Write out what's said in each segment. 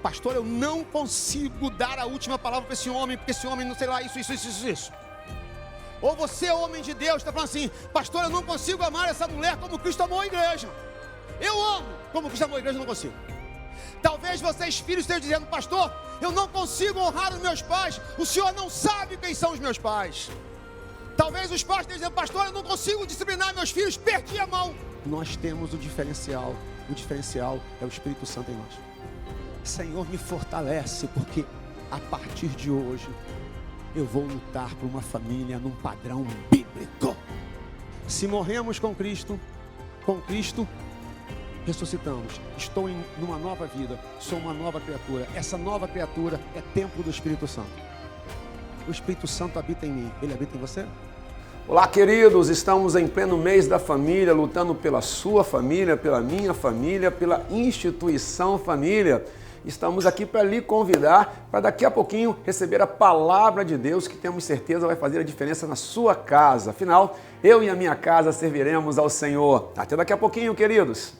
pastor, eu não consigo dar a última palavra para esse homem, porque esse homem não sei lá, isso. Ou você, homem de Deus, está falando assim: pastor, eu não consigo amar essa mulher como Cristo amou a igreja. Eu amo como Cristo amou a igreja, eu não consigo. Talvez vocês, filhos, estejam dizendo: pastor, eu não consigo honrar os meus pais. O senhor não sabe quem são os meus pais. Talvez os pais estejam dizendo: pastor, eu não consigo disciplinar meus filhos, perdi a mão. Nós temos o diferencial é o Espírito Santo em nós. Senhor, me fortalece, porque a partir de hoje eu vou lutar por uma família num padrão bíblico. Se morremos com Cristo ressuscitamos. Estou numa nova vida, sou uma nova criatura. Essa nova criatura é templo do Espírito Santo. O Espírito Santo habita em mim, ele habita em você? Olá, queridos, estamos em pleno mês da família, lutando pela sua família, pela minha família, pela instituição família. Estamos aqui para lhe convidar para daqui a pouquinho receber a palavra de Deus, que temos certeza vai fazer a diferença na sua casa. Afinal, eu e a minha casa serviremos ao Senhor. Até daqui a pouquinho, queridos.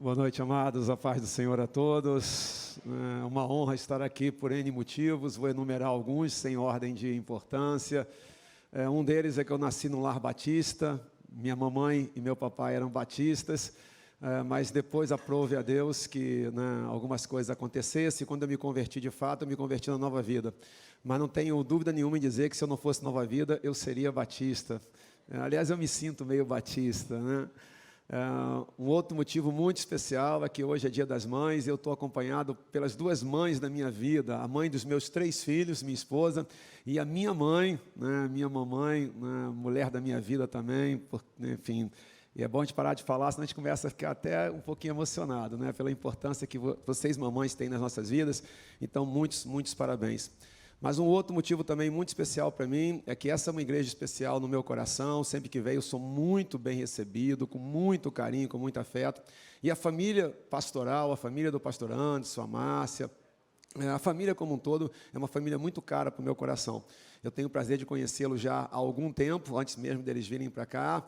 Boa noite, amados, a paz do Senhor a todos. É uma honra estar aqui por N motivos, vou enumerar alguns sem ordem de importância. Um deles é que eu nasci num lar batista, minha mamãe e meu papai eram batistas, mas depois aprove a Deus que algumas coisas acontecessem, e quando eu me converti de fato, eu me converti na Nova Vida. Mas não tenho dúvida nenhuma em dizer que se eu não fosse Nova Vida, eu seria batista. Aliás, eu me sinto meio batista, né? Um outro motivo muito especial é que hoje é Dia das Mães, eu estou acompanhado pelas duas mães da minha vida, a mãe dos meus 3 filhos, minha esposa, e a minha mãe, minha mamãe, mulher da minha vida também, enfim. E é bom a gente parar de falar, senão a gente começa a ficar até um pouquinho emocionado, pela importância que vocês, mamães, têm nas nossas vidas. Então, muitos parabéns. Mas um outro motivo também muito especial para mim é que essa é uma igreja especial no meu coração. Sempre que venho eu sou muito bem recebido, com muito carinho, com muito afeto. E a família pastoral, a família do pastor Anderson, a Márcia, a família como um todo é uma família muito cara para o meu coração. Eu tenho o prazer de conhecê-los já há algum tempo, antes mesmo deles virem para cá.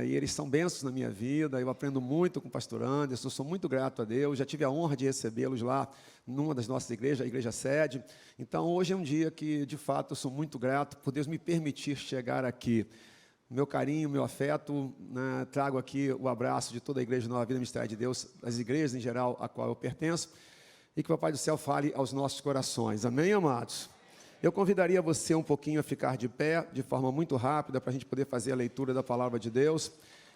E eles são bênçãos na minha vida, eu aprendo muito com o pastor Anderson, sou muito grato a Deus, já tive a honra de recebê-los lá numa das nossas igrejas, a igreja sede. Então hoje é um dia que de fato eu sou muito grato por Deus me permitir chegar aqui. Meu carinho, meu afeto, trago aqui o abraço de toda a igreja Nova Vida Ministério de Deus, as igrejas em geral a qual eu pertenço, e que o Papai do Céu fale aos nossos corações. Amém, amados? Eu convidaria você um pouquinho a ficar de pé, de forma muito rápida, para a gente poder fazer a leitura da Palavra de Deus.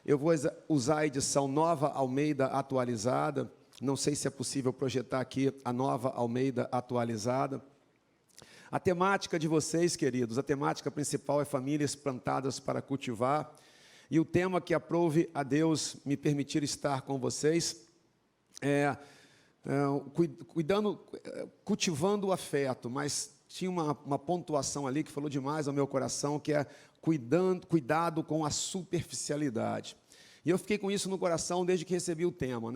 Eu vou usar a edição Nova Almeida Atualizada. Não sei se é possível projetar aqui a Nova Almeida Atualizada. A temática de vocês, queridos, a temática principal é famílias plantadas para cultivar. E o tema que aprove a Deus me permitir estar com vocês é cultivando o afeto, mas tinha uma pontuação ali que falou demais ao meu coração, que é cuidado com a superficialidade. E eu fiquei com isso no coração desde que recebi o tema,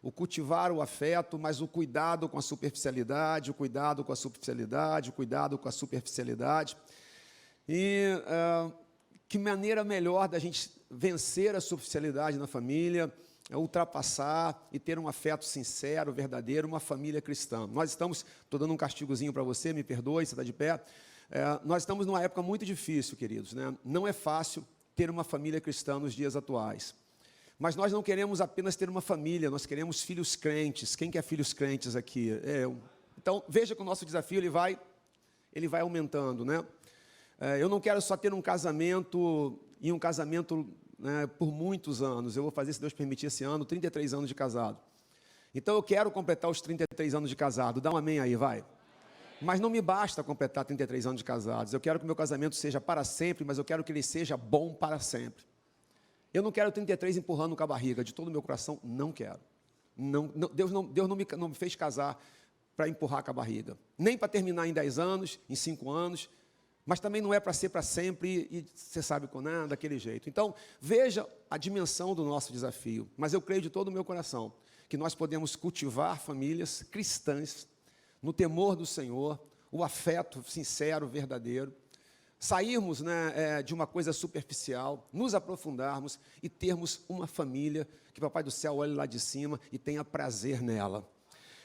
O cultivar o afeto, mas o cuidado com a superficialidade, o cuidado com a superficialidade, o cuidado com a superficialidade. E que maneira melhor da gente vencer a superficialidade na família, ultrapassar e ter um afeto sincero, verdadeiro, uma família cristã. Nós estamos, estou dando um castigozinho para você, me perdoe, você está de pé. Nós estamos numa época muito difícil, queridos, Não é fácil ter uma família cristã nos dias atuais. Mas nós não queremos apenas ter uma família, nós queremos filhos crentes. Quem quer filhos crentes aqui? Então, veja que o nosso desafio ele vai aumentando, Eu não quero só ter um casamento e um casamento por muitos anos. Eu vou fazer, se Deus permitir, esse ano, 33 anos de casado. Então eu quero completar os 33 anos de casado. Dá um amém aí, vai. Mas não me basta completar 33 anos de casados. Eu quero que o meu casamento seja para sempre, mas eu quero que ele seja bom para sempre. Eu não quero 33 empurrando com a barriga, de todo o meu coração, não quero. Deus não me fez casar para empurrar com a barriga. Nem para terminar em 10 anos, em 5 anos, mas também não é para ser para sempre, e você sabe, daquele jeito. Então, veja a dimensão do nosso desafio, mas eu creio de todo o meu coração que nós podemos cultivar famílias cristãs, no temor do Senhor, o afeto sincero, verdadeiro, sairmos, de uma coisa superficial, nos aprofundarmos e termos uma família que o Papai do Céu olhe lá de cima e tenha prazer nela.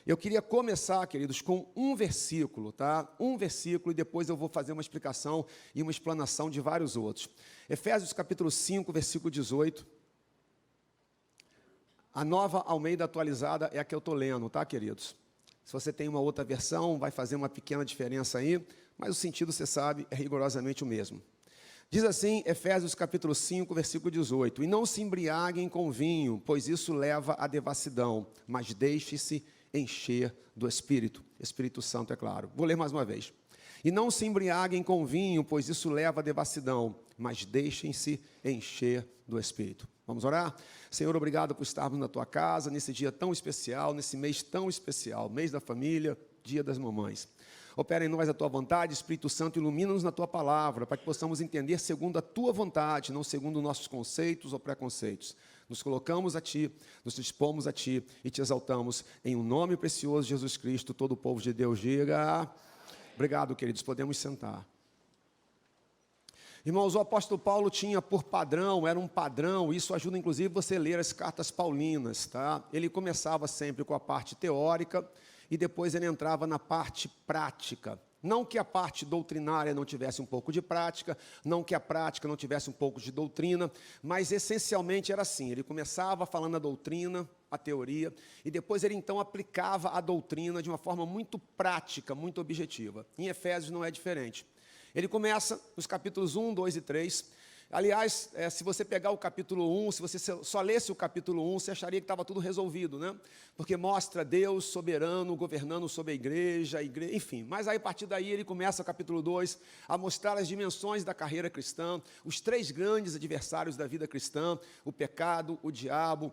Eu queria começar, queridos, com um versículo, tá? Um versículo, e depois eu vou fazer uma explicação e uma explanação de vários outros. Efésios capítulo 5, versículo 18. A Nova Almeida atualizada é a que eu estou lendo, tá, queridos? Se você tem uma outra versão, vai fazer uma pequena diferença aí, mas o sentido, você sabe, é rigorosamente o mesmo. Diz assim, Efésios capítulo 5, versículo 18. E não se embriaguem com vinho, pois isso leva à devassidão, mas deixe-se encher do Espírito. Espírito Santo, é claro. Vou ler mais uma vez. E não se embriaguem com vinho, pois isso leva à devassidão, mas deixem-se encher do Espírito. Vamos orar? Senhor, obrigado por estarmos na Tua casa, nesse dia tão especial, nesse mês tão especial, mês da família, dia das mamães. Opera em nós a Tua vontade, Espírito Santo, ilumina-nos na Tua palavra, para que possamos entender segundo a Tua vontade, não segundo nossos conceitos ou preconceitos. Nos colocamos a Ti, nos dispomos a Ti e Te exaltamos em um nome precioso de Jesus Cristo. Todo o povo de Deus diga: obrigado, queridos, podemos sentar. Irmãos, o apóstolo Paulo tinha por padrão, era um padrão, isso ajuda inclusive você a ler as cartas paulinas, tá? Ele começava sempre com a parte teórica e depois ele entrava na parte prática. Não que a parte doutrinária não tivesse um pouco de prática, não que a prática não tivesse um pouco de doutrina, mas essencialmente era assim, ele começava falando a doutrina, a teoria, e depois ele então aplicava a doutrina de uma forma muito prática, muito objetiva. Em Efésios não é diferente. Ele começa nos capítulos 1, 2 e 3. Aliás, se você pegar o capítulo 1, se você só lesse o capítulo 1, você acharia que estava tudo resolvido, né? Porque mostra Deus soberano, governando sobre a igreja, enfim. Mas aí, a partir daí, ele começa o capítulo 2 a mostrar as dimensões da carreira cristã, os 3 grandes adversários da vida cristã, o pecado, o diabo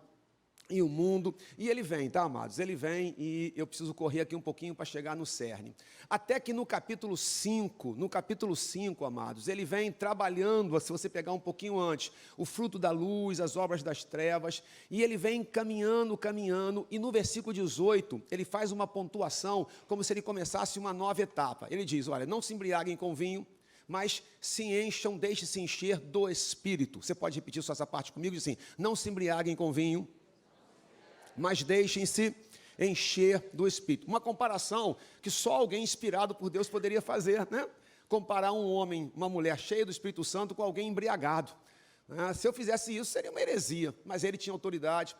e o mundo, e ele vem, tá, amados? Ele vem e eu preciso correr aqui um pouquinho para chegar no cerne. Até que no capítulo 5, amados, ele vem trabalhando, se você pegar um pouquinho antes, o fruto da luz, as obras das trevas, e ele vem caminhando, e no versículo 18, ele faz uma pontuação, como se ele começasse uma nova etapa. Ele diz, olha, não se embriaguem com vinho, mas se encham, deixe-se encher do Espírito. Você pode repetir só essa parte comigo? Diz assim, não se embriaguem com vinho, mas deixem-se encher do Espírito. Uma comparação que só alguém inspirado por Deus poderia fazer, né? Comparar um homem, uma mulher cheia do Espírito Santo com alguém embriagado. Se eu fizesse isso, seria uma heresia, mas ele tinha autoridade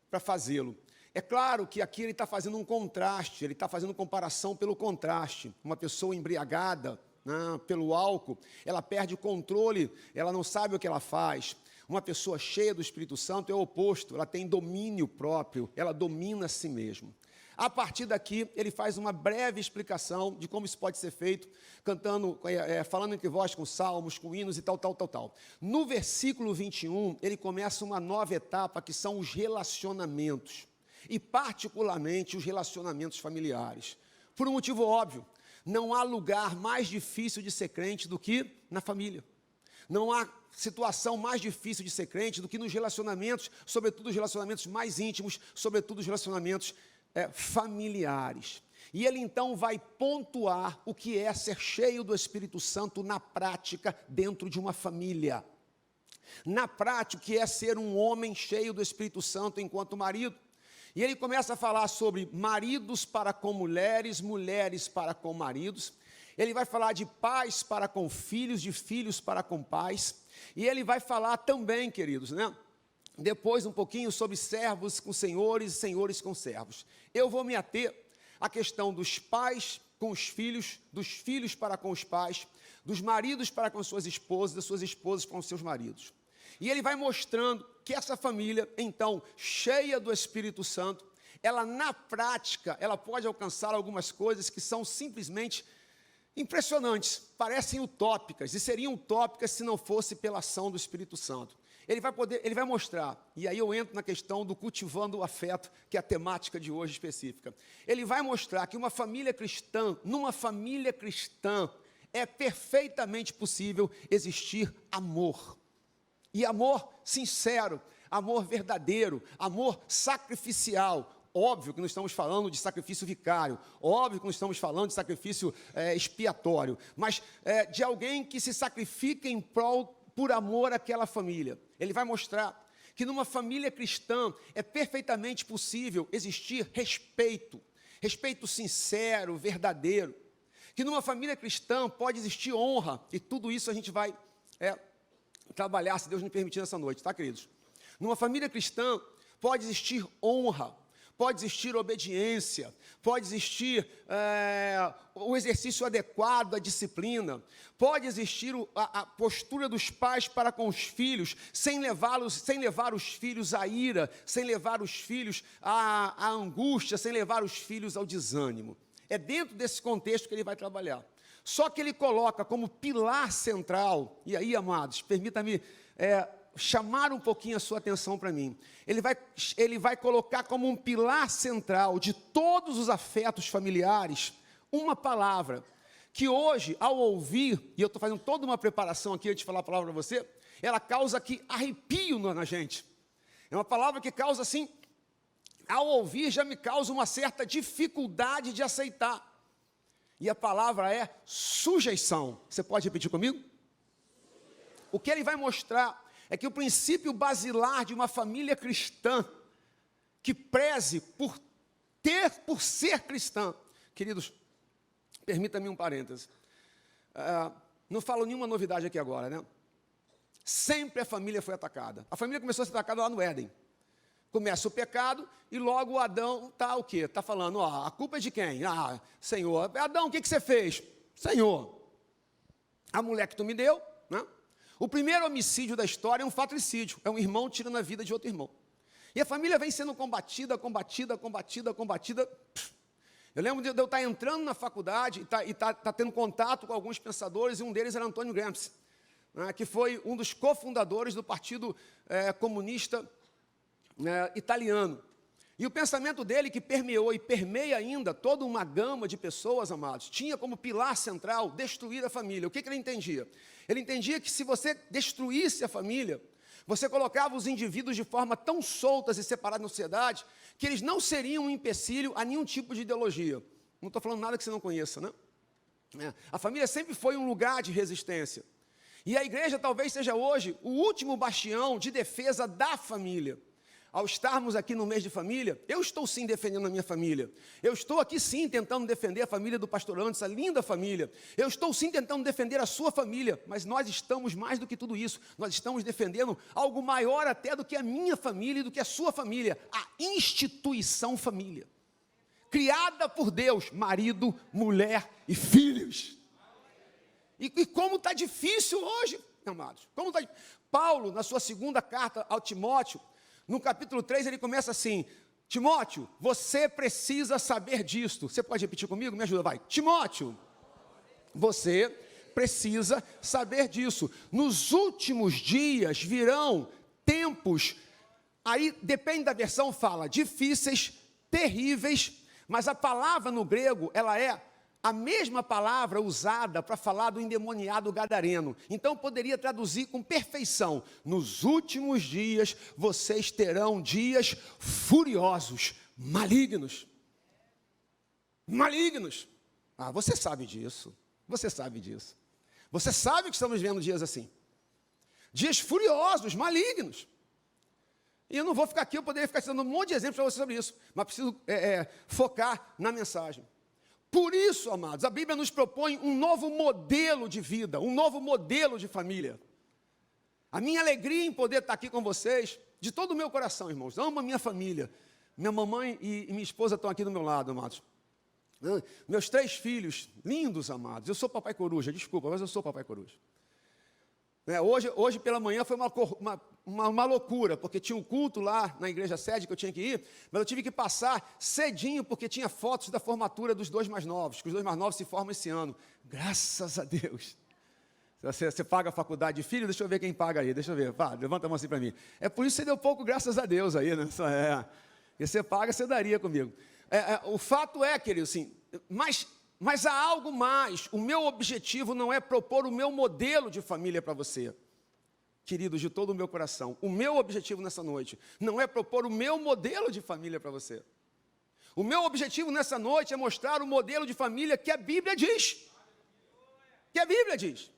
para fazê-lo. É claro que aqui ele está fazendo um contraste, ele está fazendo comparação pelo contraste. Uma pessoa embriagada, pelo álcool, ela perde o controle, ela não sabe o que ela faz. Uma pessoa cheia do Espírito Santo é o oposto, ela tem domínio próprio, ela domina a si mesma. A partir daqui, ele faz uma breve explicação de como isso pode ser feito, cantando, falando entre vós com salmos, com hinos e tal. No versículo 21, ele começa uma nova etapa, que são os relacionamentos, e particularmente os relacionamentos familiares. Por um motivo óbvio, não há lugar mais difícil de ser crente do que na família. Não há situação mais difícil de ser crente do que nos relacionamentos, sobretudo os relacionamentos mais íntimos, sobretudo os relacionamentos familiares. E ele então vai pontuar o que é ser cheio do Espírito Santo na prática dentro de uma família. Na prática, o que é ser um homem cheio do Espírito Santo enquanto marido. E ele começa a falar sobre maridos para com mulheres, mulheres para com maridos. Ele vai falar de pais para com filhos, de filhos para com pais. E ele vai falar também, queridos, depois um pouquinho sobre servos com senhores e senhores com servos. Eu vou me ater à questão dos pais com os filhos, dos filhos para com os pais, dos maridos para com suas esposas, das suas esposas com os seus maridos. E ele vai mostrando que essa família, então, cheia do Espírito Santo, ela na prática, ela pode alcançar algumas coisas que são simplesmente impressionantes, parecem utópicas, e seriam utópicas se não fosse pela ação do Espírito Santo. Ele vai mostrar, e aí eu entro na questão do cultivando o afeto, que é a temática de hoje específica. Ele vai mostrar que numa família cristã, é perfeitamente possível existir amor. E amor sincero, amor verdadeiro, amor sacrificial, Óbvio que não estamos falando de sacrifício vicário, óbvio que não estamos falando de sacrifício expiatório, mas de alguém que se sacrifica em prol, por amor àquela família. Ele vai mostrar que numa família cristã é perfeitamente possível existir respeito, respeito sincero, verdadeiro. Que numa família cristã pode existir honra, e tudo isso a gente vai trabalhar, se Deus me permitir, nessa noite, tá, queridos? Numa família cristã pode existir honra, pode existir obediência, pode existir o exercício adequado da disciplina, pode existir a postura dos pais para com os filhos, sem levar os filhos à ira, sem levar os filhos à angústia, sem levar os filhos ao desânimo. É dentro desse contexto que ele vai trabalhar. Só que ele coloca como pilar central, e aí, amados, permita-me chamar um pouquinho a sua atenção para mim. Ele vai colocar como um pilar central de todos os afetos familiares, uma palavra, que hoje, ao ouvir, e eu estou fazendo toda uma preparação aqui antes de falar a palavra para você, ela causa aqui arrepio na gente. É uma palavra que causa assim, ao ouvir já me causa uma certa dificuldade de aceitar. E a palavra é sujeição. Você pode repetir comigo? O que ele vai mostrar é que o princípio basilar de uma família cristã, que preze por ser cristã, queridos, permita-me um parêntese, não falo nenhuma novidade aqui agora, né? Sempre a família foi atacada. A família começou a ser atacada lá no Éden. Começa o pecado e logo o Adão está o quê? Está falando, a culpa é de quem? Senhor. Adão, o que você fez? Senhor. A mulher que tu me deu, né? O primeiro homicídio da história é um fratricídio, é um irmão tirando a vida de outro irmão. E a família vem sendo combatida. Eu lembro de eu estar entrando na faculdade e tá tendo contato com alguns pensadores, e um deles era Antônio Gramsci, né, que foi um dos cofundadores do Partido Comunista italiano. E o pensamento dele, que permeou e permeia ainda toda uma gama de pessoas, amados, tinha como pilar central destruir a família. O que ele entendia? Ele entendia que se você destruísse a família, você colocava os indivíduos de forma tão soltas e separadas na sociedade, que eles não seriam um empecilho a nenhum tipo de ideologia. Não estou falando nada que você não conheça, né? A família sempre foi um lugar de resistência. E a igreja talvez seja hoje o último bastião de defesa da família. Ao estarmos aqui no mês de família, eu estou sim defendendo a minha família. Eu estou aqui sim tentando defender a família do pastor Anderson, essa linda família. Eu estou sim tentando defender a sua família, mas nós estamos mais do que tudo isso. Nós estamos defendendo algo maior até do que a minha família e do que a sua família. A instituição família. Criada por Deus, marido, mulher e filhos. E como está difícil hoje, amados. Paulo, na sua segunda carta ao Timóteo, no capítulo 3, ele começa assim: Timóteo, você precisa saber disto. Você pode repetir comigo? Me ajuda, vai. Timóteo, você precisa saber disso. Nos últimos dias virão tempos, aí depende da versão, fala difíceis, terríveis, mas a palavra no grego, ela é a mesma palavra usada para falar do endemoniado gadareno. Então, poderia traduzir com perfeição: nos últimos dias, vocês terão dias furiosos, malignos. Malignos. Você sabe disso. Você sabe disso. Você sabe que estamos vivendo dias assim. Dias furiosos, malignos. E eu não vou ficar aqui, eu poderia ficar dando um monte de exemplos para você sobre isso, mas preciso focar na mensagem. Por isso, amados, a Bíblia nos propõe um novo modelo de vida, um novo modelo de família. A minha alegria em poder estar aqui com vocês, de todo o meu coração, irmãos, amo a minha família. Minha mamãe e minha esposa estão aqui do meu lado, amados. Meus 3 filhos, lindos, amados. Eu sou papai coruja, desculpa, mas eu sou papai coruja. Hoje pela manhã foi uma loucura, porque tinha um culto lá na igreja sede que eu tinha que ir, mas eu tive que passar cedinho, porque tinha fotos da formatura dos 2 mais novos, que os 2 mais novos se formam esse ano. Graças a Deus. Você paga a faculdade de filho? Deixa eu ver quem paga aí, deixa eu ver. Levanta a mão assim para mim. É por isso que você deu pouco, graças a Deus aí, né? E você paga, você daria comigo. O fato é, querido, assim, mas há algo mais. O meu objetivo não é propor o meu modelo de família para você. Queridos, de todo o meu coração, o meu objetivo nessa noite não é propor o meu modelo de família para você. O meu objetivo nessa noite é mostrar o modelo de família que a Bíblia diz. Que a Bíblia diz.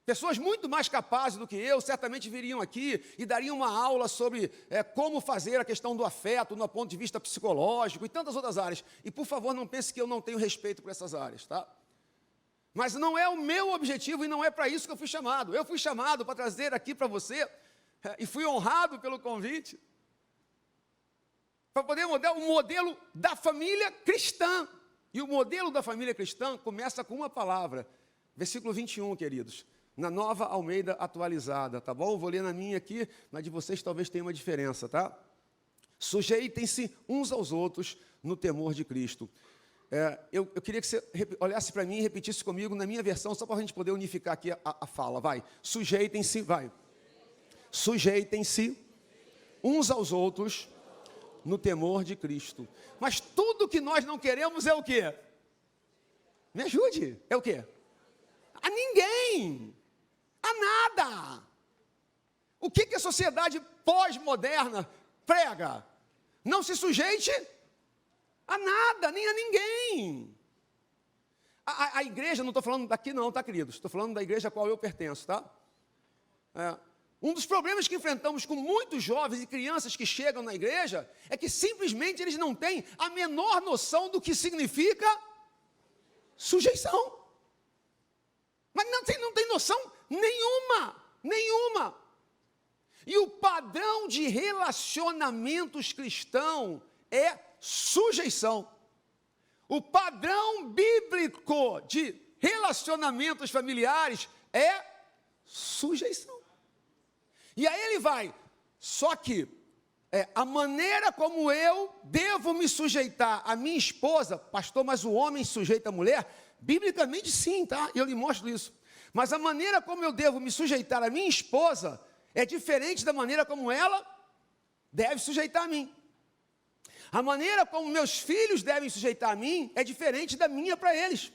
Pessoas muito mais capazes do que eu certamente viriam aqui e dariam uma aula sobre como fazer a questão do afeto, no ponto de vista psicológico e tantas outras áreas. E, por favor, não pense que eu não tenho respeito por essas áreas, tá? Mas não é o meu objetivo e não é para isso que eu fui chamado. Eu fui chamado para trazer aqui para você, e fui honrado pelo convite, para poder mudar o modelo da família cristã. E o modelo da família cristã começa com uma palavra. Versículo 21, queridos. Na Nova Almeida Atualizada, tá bom? Vou ler na minha aqui, mas de vocês talvez tenha uma diferença, tá? Sujeitem-se uns aos outros no temor de Cristo. Eu queria que você olhasse para mim e repetisse comigo na minha versão, só para a gente poder unificar aqui a fala. Vai. Sujeitem-se, vai. Sujeitem-se uns aos outros no temor de Cristo. Mas tudo que nós não queremos é o quê? Me ajude. É o quê? A ninguém. A nada. O que a sociedade pós-moderna prega? Não se sujeite a nada, nem a ninguém. A igreja, não estou falando daqui não, tá, queridos? Estou falando da igreja a qual eu pertenço, tá? Um dos problemas que enfrentamos com muitos jovens e crianças que chegam na igreja é que simplesmente eles não têm a menor noção do que significa sujeição. Mas não tem noção nenhuma. E o padrão de relacionamentos cristão é sujeição. O padrão bíblico de relacionamentos familiares é sujeição. E aí ele vai, só que a maneira como eu devo me sujeitar à minha esposa, pastor, mas o homem sujeita a mulher? Biblicamente sim, tá? Eu lhe mostro isso. Mas a maneira como eu devo me sujeitar à minha esposa é diferente da maneira como ela deve sujeitar a mim. A maneira como meus filhos devem sujeitar a mim é diferente da minha para eles.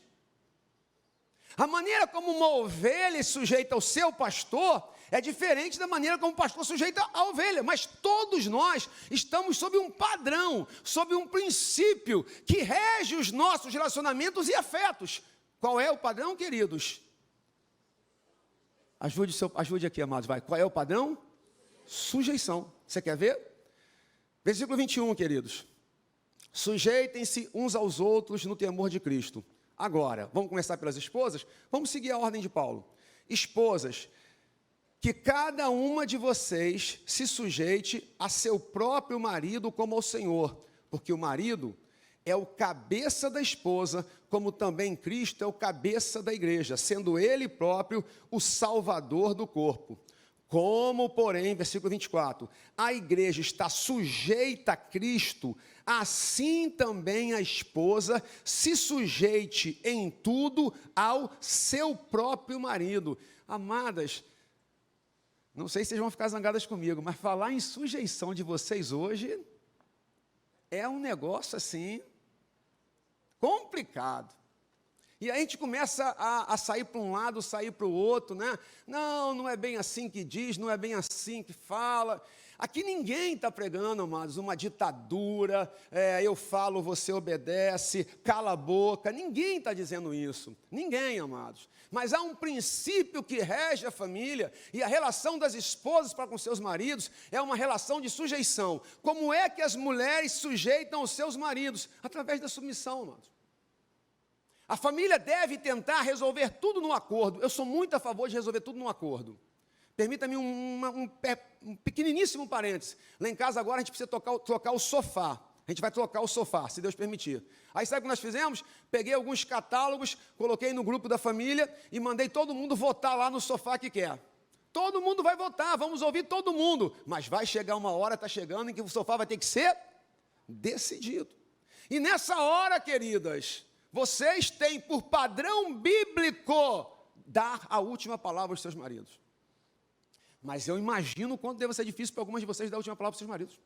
A maneira como uma ovelha se sujeita ao seu pastor é diferente da maneira como o pastor sujeita a ovelha. Mas todos nós estamos sob um padrão, sob um princípio que rege os nossos relacionamentos e afetos. Qual é o padrão, queridos? Ajude aqui, amados, vai. Qual é o padrão? Sujeição. Você quer ver? Versículo 21, queridos. Sujeitem-se uns aos outros no temor de Cristo. Agora, vamos começar pelas esposas? Vamos seguir a ordem de Paulo. Esposas, que cada uma de vocês se sujeite a seu próprio marido como ao Senhor, porque o marido é o cabeça da esposa, como também Cristo é o cabeça da igreja, sendo ele próprio o salvador do corpo. Como, porém, versículo 24, a igreja está sujeita a Cristo, assim também a esposa se sujeite em tudo ao seu próprio marido. Amadas, não sei se vocês vão ficar zangadas comigo, mas falar em sujeição de vocês hoje é um negócio assim complicado. E aí a gente começa a sair para um lado, sair para o outro, né? Não é bem assim que diz, não é bem assim que fala. Aqui ninguém está pregando, amados, uma ditadura, eu falo, você obedece, cala a boca. Ninguém está dizendo isso. Ninguém, amados. Mas há um princípio que rege a família, e a relação das esposas para com seus maridos é uma relação de sujeição. Como é que as mulheres sujeitam os seus maridos? Através da submissão, amados. A família deve tentar resolver tudo no acordo. Eu sou muito a favor de resolver tudo no acordo. Permita-me um pequeniníssimo parênteses. Lá em casa agora a gente precisa trocar o sofá. A gente vai trocar o sofá, se Deus permitir. Aí sabe o que nós fizemos? Peguei alguns catálogos, coloquei no grupo da família e mandei todo mundo votar lá no sofá que quer. Todo mundo vai votar, vamos ouvir todo mundo. Mas vai chegar uma hora, está chegando, em que o sofá vai ter que ser decidido. E nessa hora, queridas, vocês têm por padrão bíblico dar a última palavra aos seus maridos. Mas eu imagino o quanto deve ser difícil para algumas de vocês dar a última palavra aos seus maridos.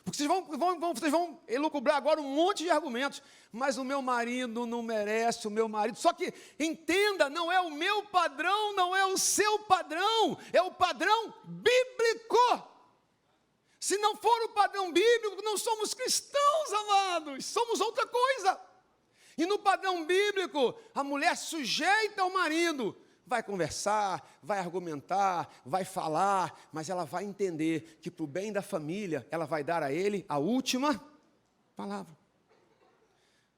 Porque vocês vão elucubrar agora um monte de argumentos. Mas o meu marido não merece, o meu marido. Só que, entenda, não é o meu padrão, não é o seu padrão. É o padrão bíblico. Se não for o padrão bíblico, não somos cristãos, amados, somos outra coisa. E no padrão bíblico, a mulher sujeita ao marido, vai conversar, vai argumentar, vai falar, mas ela vai entender que para o bem da família, ela vai dar a ele a última palavra.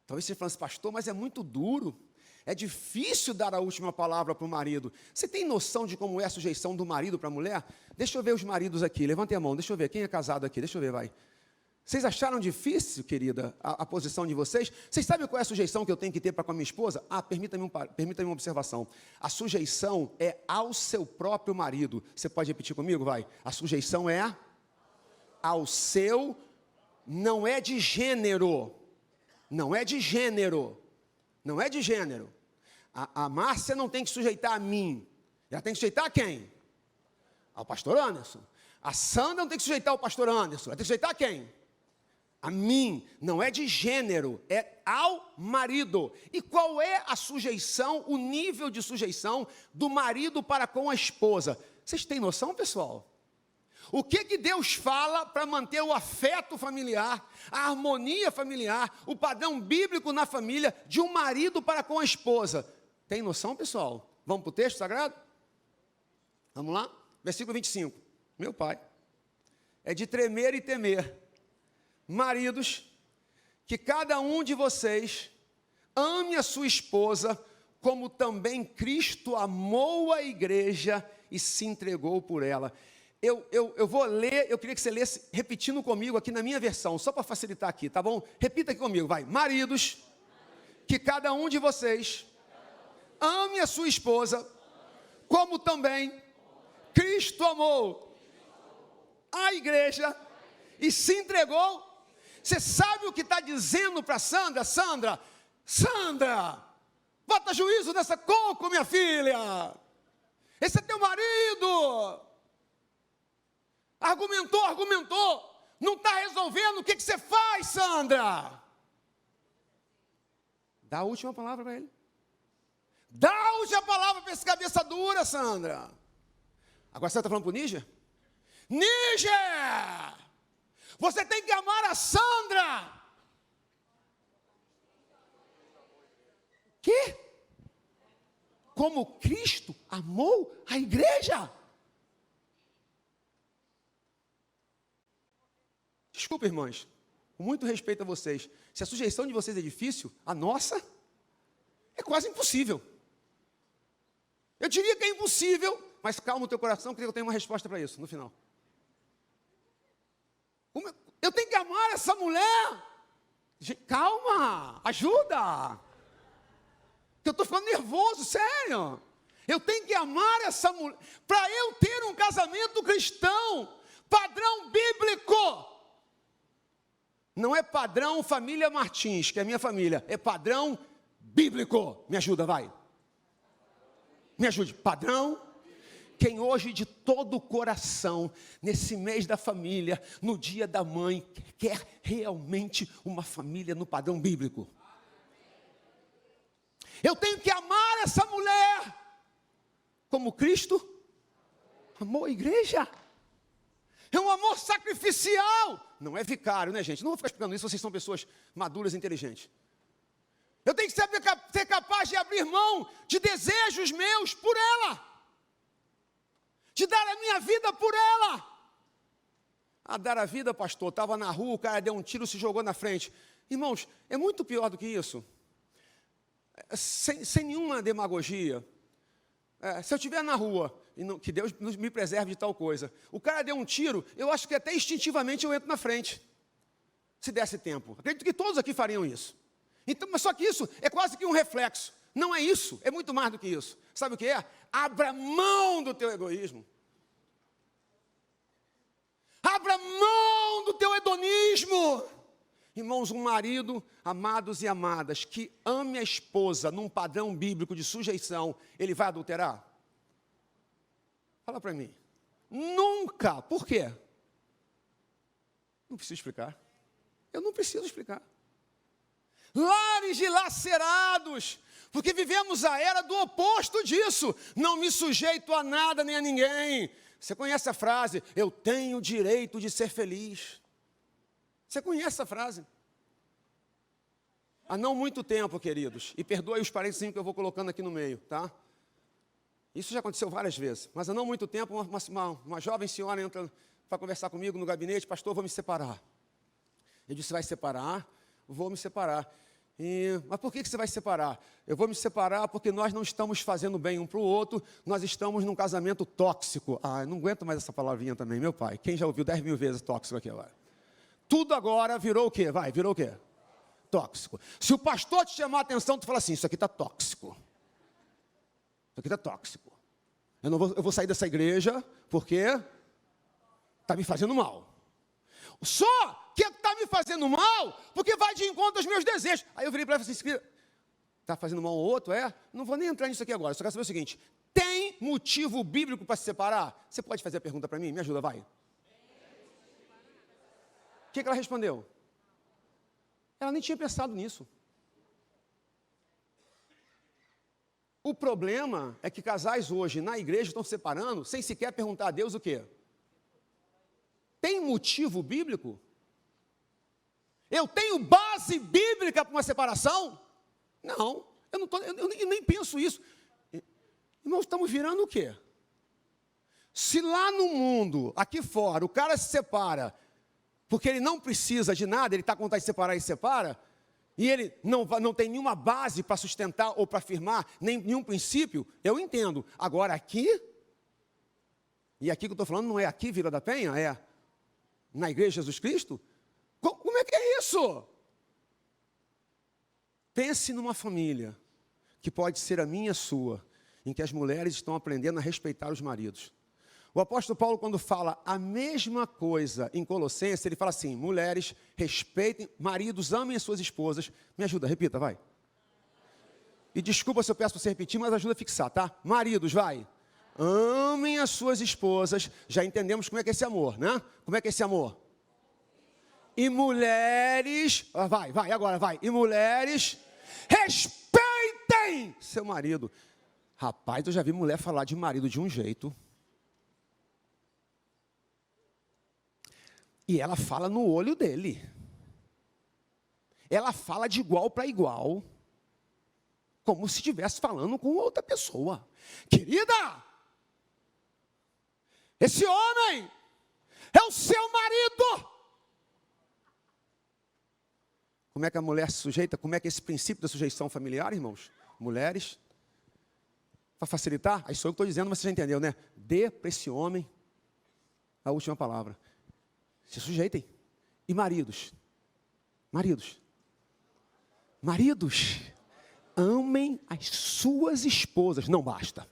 Talvez você fale assim, pastor, mas é muito duro, é difícil dar a última palavra para o marido. Você tem noção de como é a sujeição do marido para a mulher? Deixa eu ver os maridos aqui, levantem a mão, deixa eu ver, quem é casado aqui, deixa eu ver, vai. Vocês acharam difícil, querida, a posição de vocês? Vocês sabem qual é a sujeição que eu tenho que ter para com a minha esposa? Permita-me uma observação. A sujeição é ao seu próprio marido. Você pode repetir comigo, vai? A sujeição é ao seu, não é de gênero. Não é de gênero. Não é de gênero. A Márcia não tem que sujeitar a mim. Ela tem que sujeitar a quem? Ao pastor Anderson. A Sandra não tem que sujeitar ao pastor Anderson. Ela tem que sujeitar a quem? A mim. Não é de gênero, é ao marido. E qual é a sujeição, o nível de sujeição do marido para com a esposa? Vocês têm noção, pessoal? O que Deus fala para manter o afeto familiar, a harmonia familiar, o padrão bíblico na família de um marido para com a esposa? Tem noção, pessoal? Vamos para o texto sagrado? Vamos lá? Versículo 25. Meu pai, é de tremer e temer. Maridos, que cada um de vocês ame a sua esposa, como também Cristo amou a igreja e se entregou por ela. Eu vou ler, eu queria que você lesse repetindo comigo aqui na minha versão, só para facilitar aqui, tá bom? Repita aqui comigo, vai. Maridos, que cada um de vocês ame a sua esposa, como também Cristo amou a igreja e se entregou. Você sabe o que está dizendo para Sandra? Sandra, bota juízo nessa coco, minha filha. Esse é teu marido. Argumentou. Não está resolvendo. O que você faz, Sandra? Dá a última palavra para ele. Dá a última palavra para esse cabeça dura, Sandra. Agora você está falando para o Níger? Níger! Você tem que amar a Sandra. Que? Como Cristo amou a igreja. Desculpa, irmãs, com muito respeito a vocês, se a sujeição de vocês é difícil, a nossa é quase impossível. Eu diria que é impossível, mas calma o teu coração, que eu tenho uma resposta para isso no final. Eu tenho que amar essa mulher. Calma, ajuda. Eu estou ficando nervoso, sério. Eu tenho que amar essa mulher. Para eu ter um casamento cristão, padrão bíblico. Não é padrão família Martins, que é a minha família. É padrão bíblico. Me ajuda, vai. Me ajude. Padrão. Quem hoje de todo o coração, nesse mês da família, no dia da mãe, quer realmente uma família no padrão bíblico? Eu tenho que amar essa mulher, como Cristo amou a igreja. É um amor sacrificial. Não é vicário, né, gente? Não vou ficar explicando isso, vocês são pessoas maduras e inteligentes. Eu tenho que ser capaz de abrir mão de desejos meus por ela. De dar a minha vida por ela. Dar a vida, pastor, estava na rua, o cara deu um tiro, se jogou na frente. Irmãos, é muito pior do que isso. Sem nenhuma demagogia. Se eu estiver na rua, que Deus me preserve de tal coisa, o cara deu um tiro, eu acho que até instintivamente eu entro na frente. Se desse tempo. Acredito que todos aqui fariam isso. Então, mas só que isso é quase que um reflexo. Não é isso, é muito mais do que isso. Sabe o que é? Abra mão do teu egoísmo. Abra mão do teu hedonismo. Irmãos, um marido, amados e amadas, que ame a esposa num padrão bíblico de sujeição, ele vai adulterar? Fala para mim. Nunca. Por quê? Não preciso explicar. Eu não preciso explicar. Lares dilacerados, porque vivemos a era do oposto disso. Não me sujeito a nada nem a ninguém. Você conhece a frase, eu tenho o direito de ser feliz? Você conhece essa frase? Há não muito tempo, queridos, e perdoe os parênteses que eu vou colocando aqui no meio, tá? Isso já aconteceu várias vezes, mas há não muito tempo, uma jovem senhora entra para conversar comigo no gabinete, pastor, vou me separar. Eu disse, vai separar? Vou me separar. Mas por que você vai se separar? Eu vou me separar porque nós não estamos fazendo bem um para o outro, nós estamos num casamento tóxico. Ah, eu não aguento mais essa palavrinha também, meu pai. Quem já ouviu 10 mil vezes tóxico aqui agora? Tudo agora virou o quê? Virou o quê? Tóxico. Se o pastor te chamar a atenção, tu fala assim, isso aqui está tóxico. Isso aqui está tóxico. Eu vou sair dessa igreja porque está me fazendo mal. Só que está me fazendo mal porque vai de encontro aos meus desejos. Aí eu virei para ela e falei assim, está fazendo mal ao outro, é? Não vou nem entrar nisso aqui agora, só quero saber o seguinte, tem motivo bíblico para se separar? Você pode fazer a pergunta para mim? Me ajuda, vai. O que ela respondeu? Ela nem tinha pensado nisso. O problema é que casais hoje na igreja estão se separando sem sequer perguntar a Deus o quê? Tem motivo bíblico? Eu tenho base bíblica para uma separação? Não, eu nem penso isso. Irmãos, estamos virando o quê? Se lá no mundo, aqui fora, o cara se separa porque ele não precisa de nada, ele está com vontade de separar e separa, e ele não tem nenhuma base para sustentar ou para afirmar, nenhum princípio, eu entendo. Agora aqui, e aqui que eu estou falando não é aqui Vila da Penha, é na Igreja de Jesus Cristo, como é que é isso? Pense numa família, que pode ser a minha e a sua, em que as mulheres estão aprendendo a respeitar os maridos. O apóstolo Paulo, quando fala a mesma coisa em Colossenses, ele fala assim, mulheres, respeitem, maridos, amem as suas esposas. Me ajuda, repita, vai. E desculpa se eu peço para você repetir, mas ajuda a fixar, tá? Maridos, vai. Amem as suas esposas. Já entendemos como é que é esse amor, né? Como é que é esse amor? E mulheres, agora vai. E mulheres, respeitem seu marido. Rapaz, eu já vi mulher falar de marido de um jeito. E ela fala no olho dele. Ela fala de igual para igual. Como se estivesse falando com outra pessoa. Querida, esse homem é o seu marido. Como é que a mulher se sujeita? Como é que é esse princípio da sujeição familiar, irmãos? Mulheres, para facilitar, aí sou eu que estou dizendo, mas você já entendeu, né? Dê para esse homem a última palavra. Se sujeitem. E maridos, amem as suas esposas. Não basta.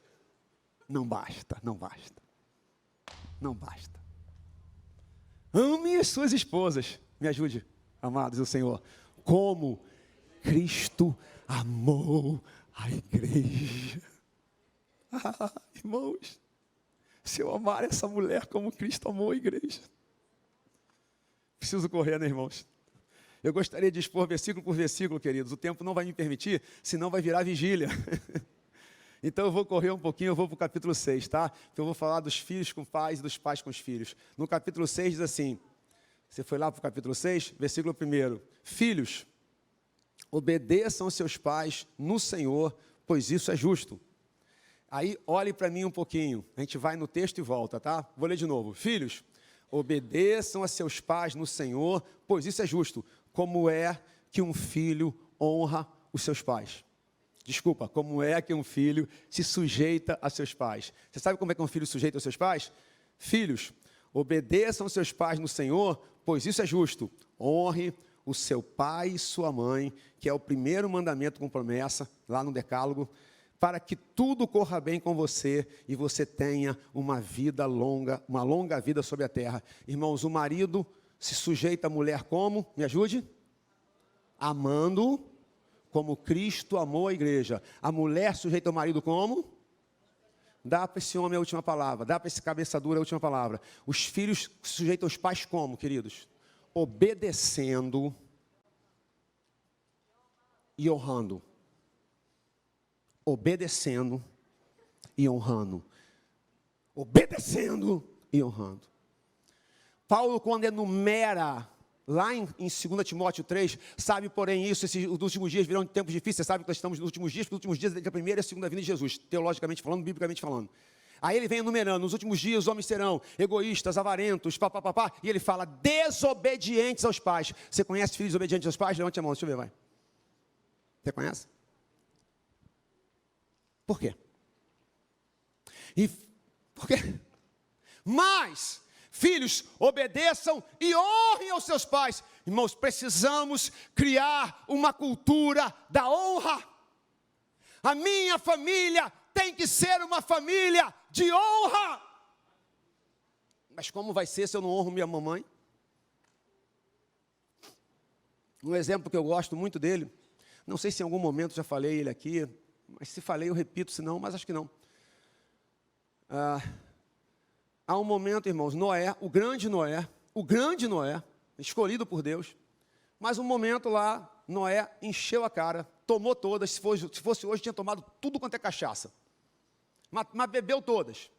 Amem as suas esposas. Me ajude, amados do Senhor. Como Cristo amou a igreja. Irmãos, se eu amar essa mulher como Cristo amou a igreja. Preciso correr, né, irmãos? Eu gostaria de expor versículo por versículo, queridos. O tempo não vai me permitir, senão vai virar vigília. Então eu vou correr um pouquinho, eu vou para o capítulo 6, tá? Então eu vou falar dos filhos com pais e dos pais com os filhos. No capítulo 6 diz assim, você foi lá para o capítulo 6, versículo 1. Filhos, obedeçam aos seus pais no Senhor, pois isso é justo. Aí olhe para mim um pouquinho, a gente vai no texto e volta, tá? Vou ler de novo. Filhos, obedeçam a seus pais no Senhor, pois isso é justo. Como é que um filho honra os seus pais? Desculpa, como é que um filho se sujeita a seus pais? Você sabe como é que um filho se sujeita aos seus pais? Filhos, obedeçam aos seus pais no Senhor, pois isso é justo. Honre o seu pai e sua mãe, que é o primeiro mandamento com promessa, lá no Decálogo, para que tudo corra bem com você e você tenha uma vida longa, uma longa vida sobre a terra. Irmãos, o marido se sujeita à mulher como? Me ajude? Amando, como Cristo amou a igreja. A mulher sujeita ao marido como? Dá para esse homem a última palavra, dá para esse cabeça dura a última palavra. Os filhos se sujeitam aos pais como, queridos? Obedecendo e honrando. Obedecendo e honrando. obedecendo e honrando. Paulo, quando enumera, lá em 2 Timóteo 3, sabe, porém, isso, os últimos dias virão tempos difíceis. Você sabe que nós estamos nos últimos dias, porque os últimos dias é a primeira e a segunda vinda de Jesus, teologicamente falando, biblicamente falando. Aí ele vem enumerando, nos últimos dias os homens serão egoístas, avarentos, papapá, e ele fala, desobedientes aos pais. Você conhece filhos desobedientes aos pais? Levante a mão, deixa eu ver, vai. Você conhece? Por quê? Por quê? Mas, filhos, obedeçam e honrem aos seus pais. Irmãos, precisamos criar uma cultura da honra. A minha família tem que ser uma família de honra. Mas como vai ser se eu não honro minha mamãe? Um exemplo que eu gosto muito dele, não sei se em algum momento já falei ele aqui, mas se falei eu repito, se não, mas acho que não. Há um momento, irmãos, Noé, o grande Noé, escolhido por Deus, mas um momento lá, Noé encheu a cara, tomou todas, se fosse hoje, tinha tomado tudo quanto é cachaça, mas bebeu todas.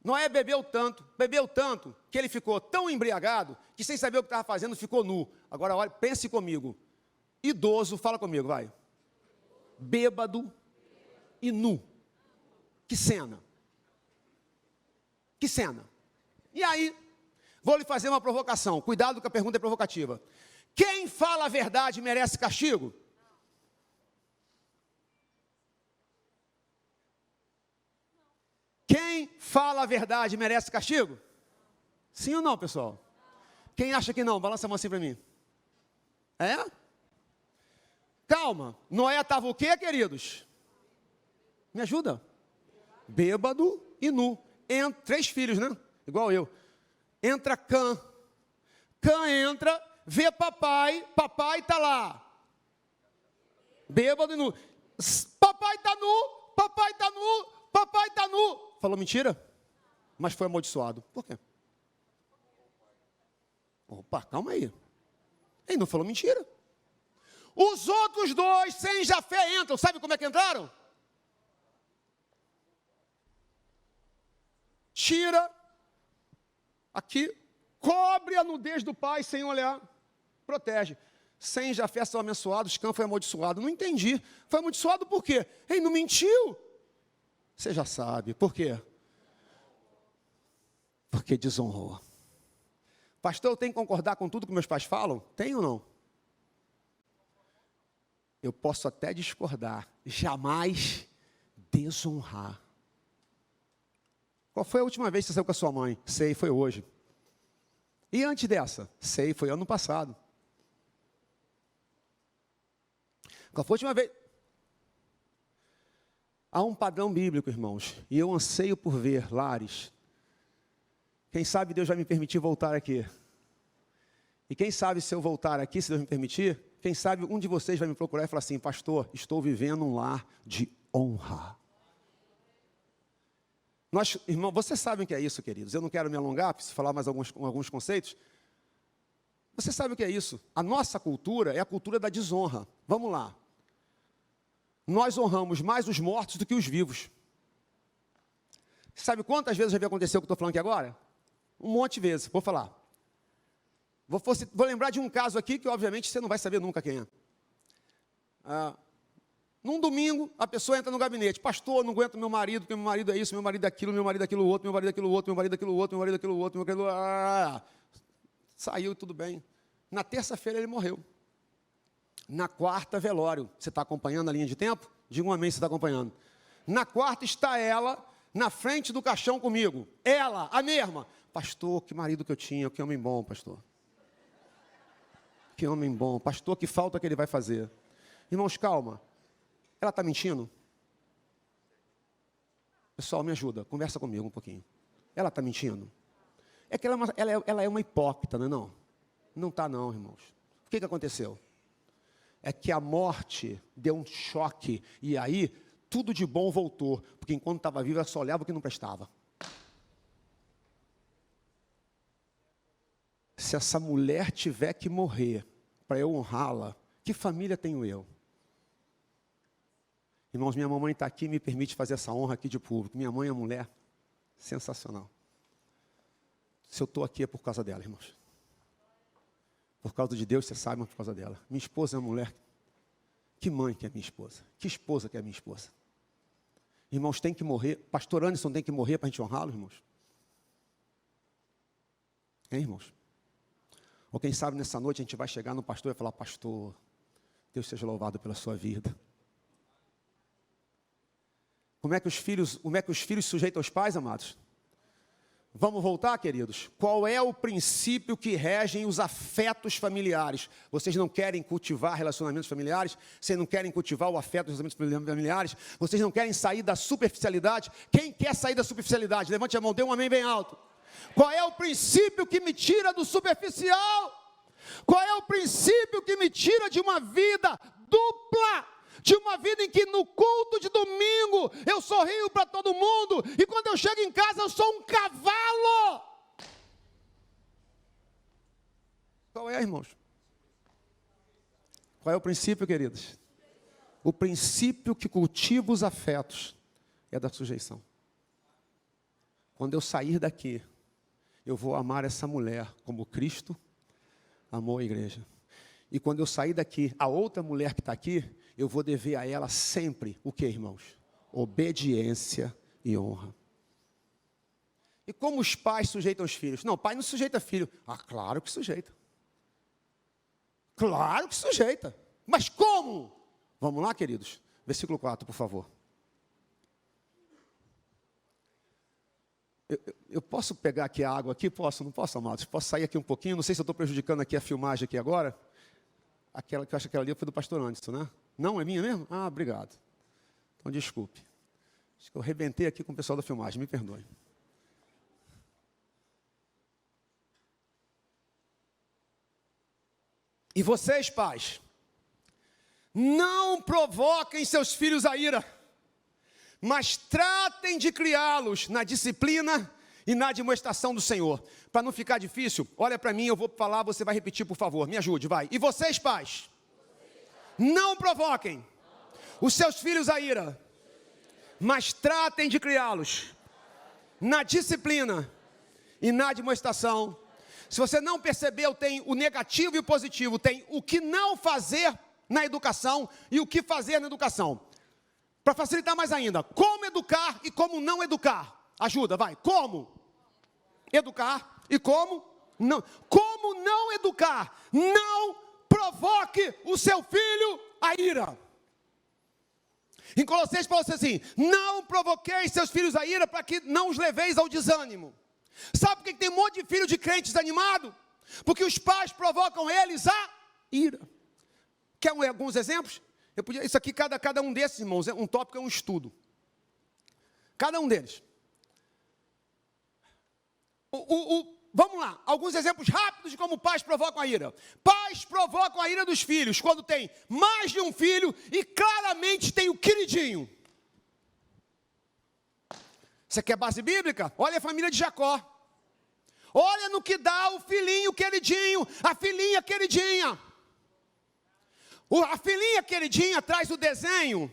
Noé bebeu tanto, que ele ficou tão embriagado, que sem saber o que estava fazendo, ficou nu. Agora, olha, pense comigo, idoso, fala comigo, vai, bêbado e nu, que cena. Que cena. E aí, vou lhe fazer uma provocação. Cuidado que a pergunta é provocativa. Quem fala a verdade merece castigo? Quem fala a verdade merece castigo? Sim ou não, pessoal? Quem acha que não? Balança a mão assim para mim. É? Calma. Noé estava o quê, queridos? Me ajuda? Bêbado e nu. 3 filhos, né? Igual eu. Entra Cã. Cã entra, vê papai está lá. Bêbado e nu. Papai está nu. Falou mentira? Mas foi amaldiçoado. Por quê? Opa, calma aí. Ele não falou mentira. Os outros 2, sem Jafé, entram. Sabe como é que entraram? Tira aqui, cobre a nudez do pai sem olhar, protege. Sem Jafé são abençoados, Cã foi amaldiçoado. Não entendi. Foi amaldiçoado por quê? Ele não mentiu. Você já sabe. Por quê? Porque desonrou. Pastor, eu tenho que concordar com tudo que meus pais falam? Tenho ou não? Eu posso até discordar. Jamais desonrar. Qual foi a última vez que você saiu com a sua mãe? Sei, foi hoje. E antes dessa? Sei, foi ano passado. Qual foi a última vez? Há um padrão bíblico, irmãos, e eu anseio por ver lares. Quem sabe Deus vai me permitir voltar aqui. E quem sabe se eu voltar aqui, se Deus me permitir, quem sabe um de vocês vai me procurar e falar assim, pastor, estou vivendo um lar de honra. Nós, irmão, vocês sabem o que é isso, queridos. Eu não quero me alongar, preciso falar mais alguns conceitos. Você sabe o que é isso? A nossa cultura é a cultura da desonra. Vamos lá. Nós honramos mais os mortos do que os vivos. Sabe quantas vezes já aconteceu o que eu estou falando aqui agora? Um monte de vezes, vou falar. Vou lembrar de um caso aqui que, obviamente, você não vai saber nunca quem é. Num domingo, a pessoa entra no gabinete. Pastor, não aguento meu marido, porque meu marido é isso, meu marido é aquilo, meu marido é aquilo outro, meu marido é aquilo outro, meu marido é aquilo outro, meu marido é aquilo outro, meu marido é aquilo outro. Saiu, tudo bem. Na terça-feira ele morreu. Na quarta, velório. Você está acompanhando a linha de tempo? Diga um amém se está acompanhando. Na quarta está ela, na frente do caixão comigo. Ela, a mesma. Pastor, que marido que eu tinha, que homem bom, pastor. Que homem bom. Pastor, que falta que ele vai fazer. Irmãos, calma. Ela está mentindo? Pessoal, me ajuda, conversa comigo um pouquinho. Ela está mentindo? É que ela é uma hipócrita, não é não? Não está não, irmãos. O que aconteceu? É que a morte deu um choque, e aí tudo de bom voltou, porque enquanto estava viva, ela só olhava o que não prestava. Se essa mulher tiver que morrer para eu honrá-la, que família tenho eu? Irmãos, minha mamãe está aqui e me permite fazer essa honra aqui de público. Minha mãe é mulher. Sensacional. Se eu estou aqui é por causa dela, irmãos. Por causa de Deus, você sabe, mas por causa dela. Minha esposa é uma mulher. Que mãe que é minha esposa? Que esposa que é minha esposa? Irmãos, tem que morrer. Pastor Anderson tem que morrer para a gente honrá-lo, irmãos. Hein, irmãos? Ou quem sabe nessa noite a gente vai chegar no pastor e falar: pastor, Deus seja louvado pela sua vida. Como é que os filhos sujeitam os pais, amados? Vamos voltar, queridos? Qual é o princípio que regem os afetos familiares? Vocês não querem cultivar relacionamentos familiares? Vocês não querem cultivar o afeto dos relacionamentos familiares? Vocês não querem sair da superficialidade? Quem quer sair da superficialidade? Levante a mão, dê um amém bem alto. Qual é o princípio que me tira do superficial? Qual é o princípio que me tira de uma vida dupla? De uma vida em que no culto de domingo eu sorrio para todo mundo e quando eu chego em casa eu sou um cavalo. Qual é, irmãos? Qual é o princípio, queridos? O princípio que cultiva os afetos é da sujeição. Quando eu sair daqui, eu vou amar essa mulher como Cristo amou a igreja. E quando eu sair daqui, a outra mulher que está aqui, eu vou dever a ela sempre o que, irmãos? Obediência e honra. E como os pais sujeitam os filhos? Não, pai não sujeita filho. Ah, claro que sujeita. Claro que sujeita. Mas como? Vamos lá, queridos? Versículo 4, por favor. Eu posso pegar aqui a água aqui? Posso? Não posso, amados? Posso sair aqui um pouquinho? Não sei se eu estou prejudicando aqui a filmagem aqui agora. Aquela que eu acho que aquela ali foi do pastor Anderson, né? Não, é minha mesmo? Ah, obrigado. Então, desculpe. Acho que eu arrebentei aqui com o pessoal da filmagem, me perdoe. E vocês, pais, não provoquem seus filhos a ira, mas tratem de criá-los na disciplina e na demonstração do Senhor. Para não ficar difícil, olha para mim, eu vou falar, você vai repetir, por favor. Me ajude, vai. E vocês, pais, não provoquem os seus filhos a ira, mas tratem de criá-los na disciplina e na demonstração. Se você não percebeu, tem o negativo e o positivo. Tem o que não fazer na educação e o que fazer na educação. Para facilitar mais ainda, como educar e como não educar. Ajuda, vai. Como educar e como não. Como não educar? Não provoque o seu filho a ira. Em Colossenses fala assim: não provoqueis seus filhos a ira para que não os leveis ao desânimo. Sabe por que tem um monte de filho de crente desanimado? Porque os pais provocam eles a ira. Quer alguns exemplos? Isso aqui, cada um desses, irmãos, um tópico é um estudo. Cada um deles. Vamos lá, alguns exemplos rápidos de como pais provocam a ira. Pais provocam a ira dos filhos quando tem mais de um filho e claramente tem o queridinho. Você quer base bíblica? Olha a família de Jacó. Olha no que dá o filhinho queridinho, a filhinha queridinha. A filhinha queridinha traz o desenho.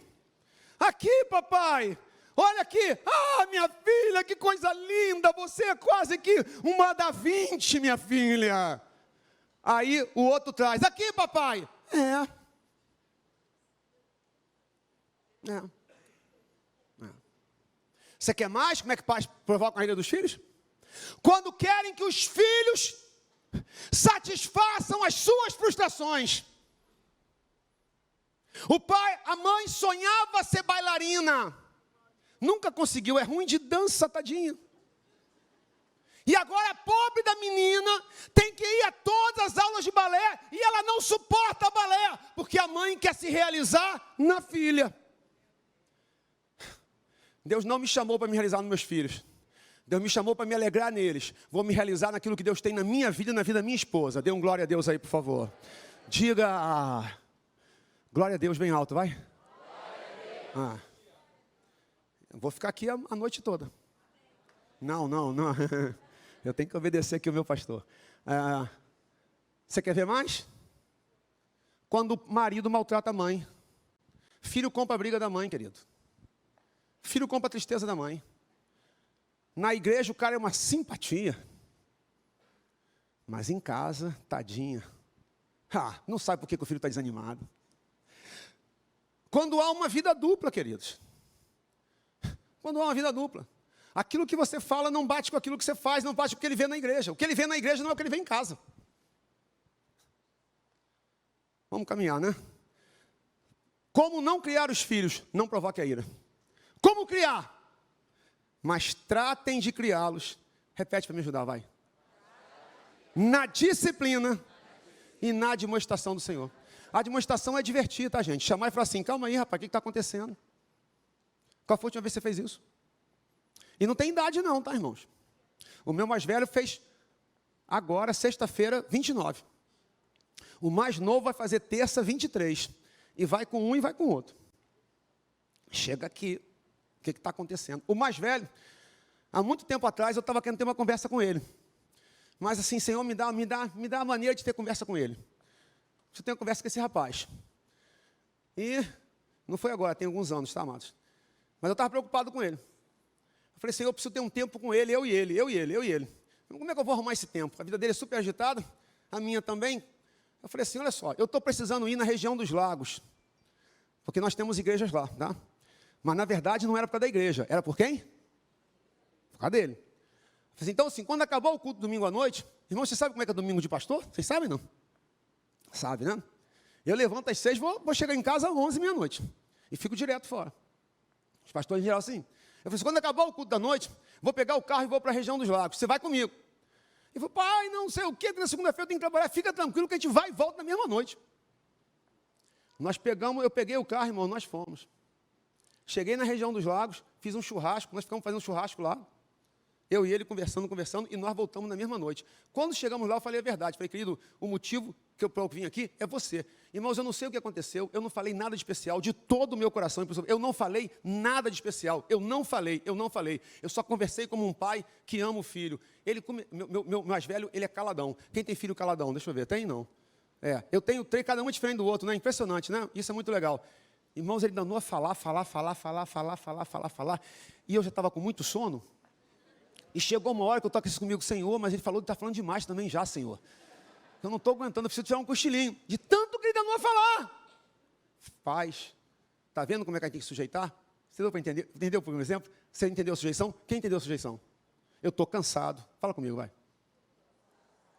Aqui, papai. Olha aqui, minha filha, que coisa linda, você é quase que uma da 20, minha filha. Aí o outro traz, aqui, papai. Você quer mais? Como é que pais provocam a ira dos filhos? Quando querem que os filhos satisfaçam as suas frustrações. A mãe sonhava ser bailarina. Nunca conseguiu, é ruim de dança, tadinha. E agora a pobre da menina tem que ir a todas as aulas de balé e ela não suporta balé, porque a mãe quer se realizar na filha. Deus não me chamou para me realizar nos meus filhos. Deus me chamou para me alegrar neles. Vou me realizar naquilo que Deus tem na minha vida e na vida da minha esposa. Dê um glória a Deus aí, por favor. Diga, glória a Deus bem alto, vai. Vou ficar aqui a noite toda. Não. Eu tenho que obedecer aqui o meu pastor. Você quer ver mais? Quando o marido maltrata a mãe. Filho compra a briga da mãe, querido. Filho compra a tristeza da mãe. Na igreja o cara é uma simpatia. Mas em casa, tadinha. Não sabe por que o filho está desanimado. Quando há uma vida dupla, queridos. Quando há uma vida dupla. Aquilo que você fala não bate com aquilo que você faz, não bate com o que ele vê na igreja. O que ele vê na igreja não é o que ele vê em casa. Vamos caminhar, né? Como não criar os filhos? Não provoque a ira. Como criar? Mas tratem de criá-los. Repete para me ajudar, vai. Na disciplina e na admoestação do Senhor. A admoestação é divertir, tá, gente? Chamar e falar assim, calma aí, rapaz, o que está acontecendo? Qual foi a última vez que você fez isso? E não tem idade não, tá, irmãos? O meu mais velho fez agora, sexta-feira, 29. O mais novo vai fazer terça, 23. E vai com um e vai com o outro. Chega aqui. O que está acontecendo? O mais velho, há muito tempo atrás, eu estava querendo ter uma conversa com ele. Mas assim, Senhor, me dá a maneira de ter conversa com ele. Preciso ter uma conversa com esse rapaz. E não foi agora, tem alguns anos, tá, amados? Mas eu estava preocupado com ele. Eu falei, Senhor, eu preciso ter um tempo com ele, eu e ele. Como é que eu vou arrumar esse tempo? A vida dele é super agitada, a minha também. Eu falei assim, olha só, eu estou precisando ir na região dos lagos. Porque nós temos igrejas lá, tá? Mas na verdade não era por causa da igreja, era por quem? Por causa dele. Eu falei, então assim, quando acabar o culto domingo à noite, irmão, você sabe como é que é domingo de pastor? Vocês sabem, não? Sabe, né? Eu levanto às 6, vou chegar em casa às 11, meia-noite. E fico direto fora. Os pastores em geral assim. Eu falei assim, quando acabar o culto da noite, vou pegar o carro e vou para a região dos lagos. Você vai comigo. Ele falou, pai, não sei o que, na segunda-feira eu tenho que trabalhar. Fica tranquilo que a gente vai e volta na mesma noite. Eu peguei o carro, irmão, nós fomos. Cheguei na região dos lagos, fiz um churrasco, nós ficamos fazendo um churrasco lá. Eu e ele conversando, e nós voltamos na mesma noite. Quando chegamos lá, eu falei a verdade. Falei, querido, o motivo que eu vim aqui é você. Irmãos, eu não sei o que aconteceu, eu não falei nada de especial, de todo o meu coração. Eu não falei nada de especial, eu não falei. Eu só conversei como um pai que ama o filho. Meu mais velho, ele é caladão. Quem tem filho caladão? Deixa eu ver, tem não? Eu tenho 3, cada um é diferente do outro, né? Impressionante, né? Isso é muito legal. Irmãos, ele danou a falar. E eu já estava com muito sono. E chegou uma hora que eu estou aqui comigo, Senhor, mas ele está falando demais também já, Senhor. Eu não estou aguentando, eu preciso tirar um cochilinho. De tanto que ele danou a falar. Paz. Está vendo como é que a gente tem que sujeitar? Você deu para entender? Entendeu por exemplo? Você entendeu a sujeição? Quem entendeu a sujeição? Eu estou cansado. Fala comigo, vai.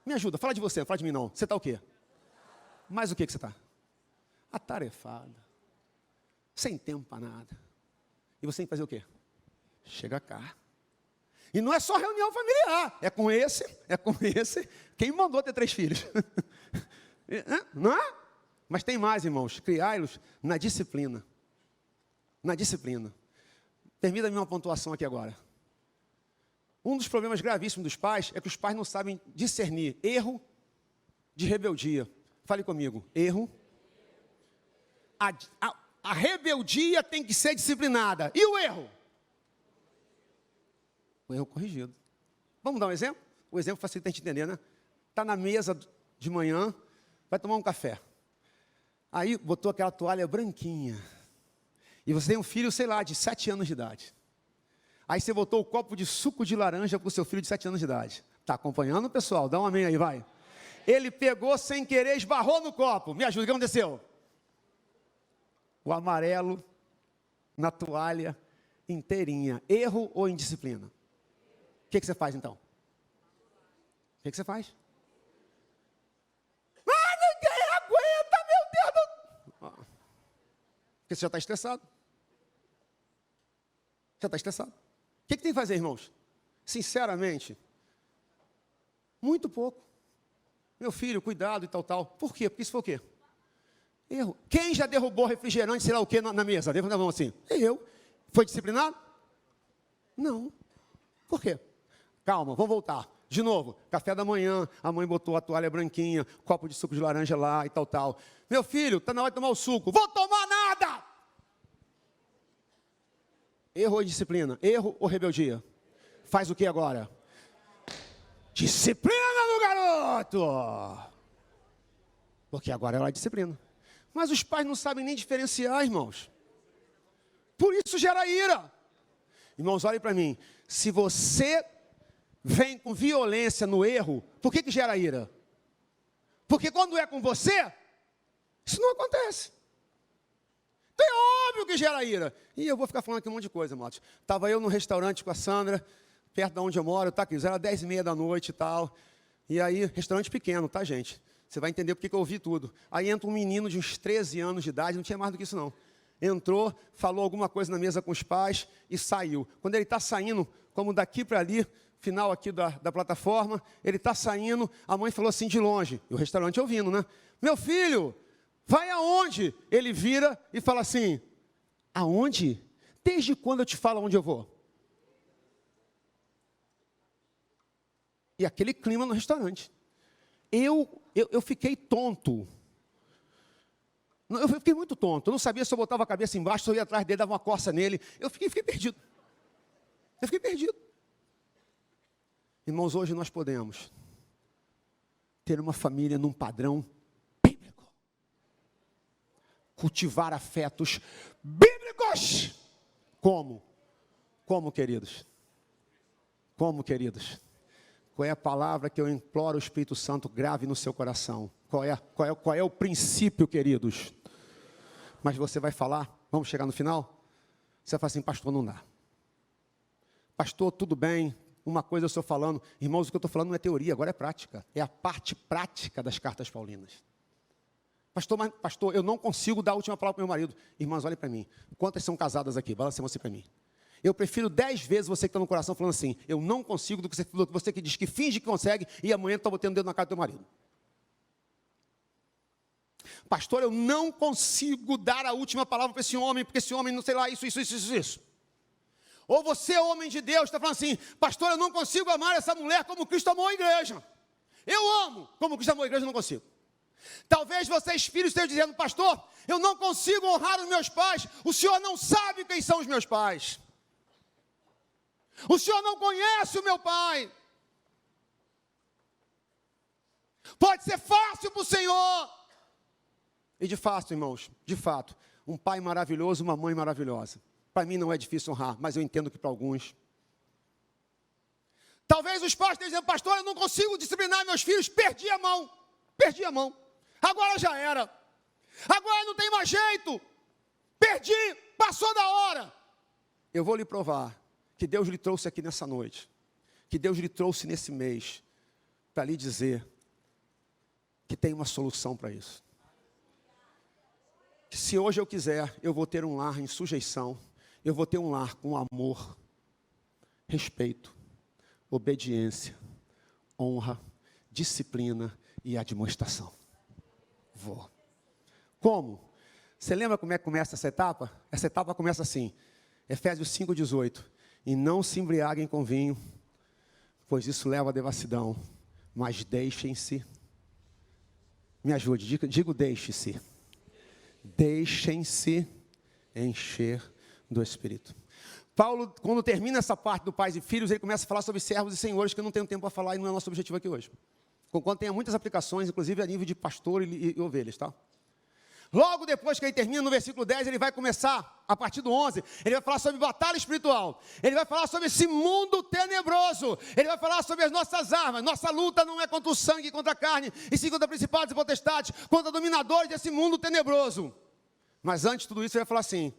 Me ajuda, fala de você, não fala de mim não. Você está o quê? Mais o que você está? Atarefada. Sem tempo para nada. E você tem que fazer o quê? Chega cá. E não é só reunião familiar. É com esse. Quem mandou ter 3 filhos? Não é? Mas tem mais, irmãos. Criá-los na disciplina. Na disciplina. Permita-me uma pontuação aqui agora. Um dos problemas gravíssimos dos pais é que os pais não sabem discernir erro de rebeldia. Fale comigo. Erro. A rebeldia tem que ser disciplinada. E o erro? O erro corrigido. Vamos dar um exemplo? O exemplo facilita a gente entender, né? Está na mesa de manhã, vai tomar um café. Aí botou aquela toalha branquinha. E você tem um filho, sei lá, de 7 anos de idade. Aí você botou o copo de suco de laranja para o seu filho de 7 anos de idade. Está acompanhando, pessoal? Dá um amém aí, vai. Ele pegou sem querer, esbarrou no copo. Me ajuda, o que aconteceu? O amarelo na toalha inteirinha. Erro ou indisciplina? O que você faz, então? O que você faz? Ninguém aguenta, meu Deus! Porque você já está estressado. Já está estressado. O que tem que fazer, irmãos? Sinceramente, muito pouco. Meu filho, cuidado e tal. Por quê? Porque isso foi o quê? Erro. Quem já derrubou refrigerante, sei lá o quê, na mesa? Levanta a mão assim. Eu. Foi disciplinado? Não. Por quê? Calma, vamos voltar. De novo, café da manhã, a mãe botou a toalha branquinha, copo de suco de laranja lá e tal. Meu filho, está na hora de tomar o suco. Vou tomar nada! Erro ou disciplina? Erro ou rebeldia? Faz o que agora? Disciplina no garoto! Porque agora é hora de disciplina. Mas os pais não sabem nem diferenciar, irmãos. Por isso gera ira. Irmãos, olhem para mim. se você vem com violência no erro, por que gera ira? Porque quando é com você, isso não acontece. Então é óbvio que gera ira. E eu vou ficar falando aqui um monte de coisa, Matos. Estava eu no restaurante com a Sandra, perto de onde eu moro, tá aqui, era 10h30 da noite e tal. E aí, restaurante pequeno, tá, gente? Você vai entender porque que eu ouvi tudo. Aí entra um menino de uns 13 anos de idade, não tinha mais do que isso não. Entrou, falou alguma coisa na mesa com os pais e saiu. Quando ele está saindo, como daqui para ali, final aqui da plataforma, ele está saindo, a mãe falou assim de longe, e o restaurante ouvindo, né? Meu filho, vai aonde? Ele vira e fala assim, aonde? Desde quando eu te falo aonde eu vou? E aquele clima no restaurante. Eu fiquei tonto. Eu fiquei muito tonto. Eu não sabia se eu botava a cabeça embaixo, se eu ia atrás dele, dava uma coça nele. Eu fiquei perdido. Eu fiquei perdido. Irmãos, hoje nós podemos ter uma família num padrão bíblico. Cultivar afetos bíblicos. Como? Como, queridos? Como, queridos? Qual é a palavra que eu imploro o Espírito Santo grave no seu coração? Qual é o princípio, queridos? Mas você vai falar, vamos chegar no final? Você vai falar assim, pastor, não dá. Pastor, tudo bem, uma coisa eu estou falando. Irmãos, o que eu estou falando não é teoria, agora é prática. É a parte prática das cartas paulinas. Pastor, eu não consigo dar a última palavra para o meu marido. Irmãos, olhem para mim. Quantas são casadas aqui? Balancem você para mim. Eu prefiro 10 vezes você que está no coração falando assim, eu não consigo, do que você que diz que finge que consegue e amanhã está botando o dedo na cara do teu marido. Pastor, eu não consigo dar a última palavra para esse homem, porque esse homem não sei lá, isso. Ou você, homem de Deus, está falando assim, pastor, eu não consigo amar essa mulher como Cristo amou a igreja. Eu amo como Cristo amou a igreja, eu não consigo. Talvez vocês, filhos, estejam dizendo, pastor, eu não consigo honrar os meus pais, o senhor não sabe quem são os meus pais. O senhor não conhece o meu pai. Pode ser fácil para o Senhor. E de fato, irmãos, de fato, um pai maravilhoso, uma mãe maravilhosa. Para mim não é difícil honrar, mas eu entendo que para alguns. Talvez os pais estejam dizendo, pastor, eu não consigo disciplinar meus filhos, perdi a mão. Agora já era. Agora não tem mais jeito. Perdi, passou da hora. Eu vou lhe provar que Deus lhe trouxe aqui nessa noite, que Deus lhe trouxe nesse mês, para lhe dizer que tem uma solução para isso. Que se hoje eu quiser, eu vou ter um lar em sujeição, eu vou ter um lar com amor, respeito, obediência, honra, disciplina e admoestação. Vou. Como? Você lembra como é que começa essa etapa? Essa etapa começa assim, Efésios 5,18. E não se embriaguem com vinho, pois isso leva à devassidão, mas deixem-se, me ajude, digo deixe-se, deixem-se encher do Espírito. Paulo, quando termina essa parte do pais e filhos, ele começa a falar sobre servos e senhores, que eu não tenho tempo para falar e não é nosso objetivo aqui hoje. Conquanto tenha muitas aplicações, inclusive a nível de pastor e ovelhas, tá? Logo depois que ele termina, no versículo 10, ele vai começar, a partir do 11, ele vai falar sobre batalha espiritual. Ele vai falar sobre esse mundo tenebroso. Ele vai falar sobre as nossas armas. Nossa luta não é contra o sangue e contra a carne, e sim contra principados e potestades, contra dominadores desse mundo tenebroso. Mas antes de tudo isso, ele vai falar assim,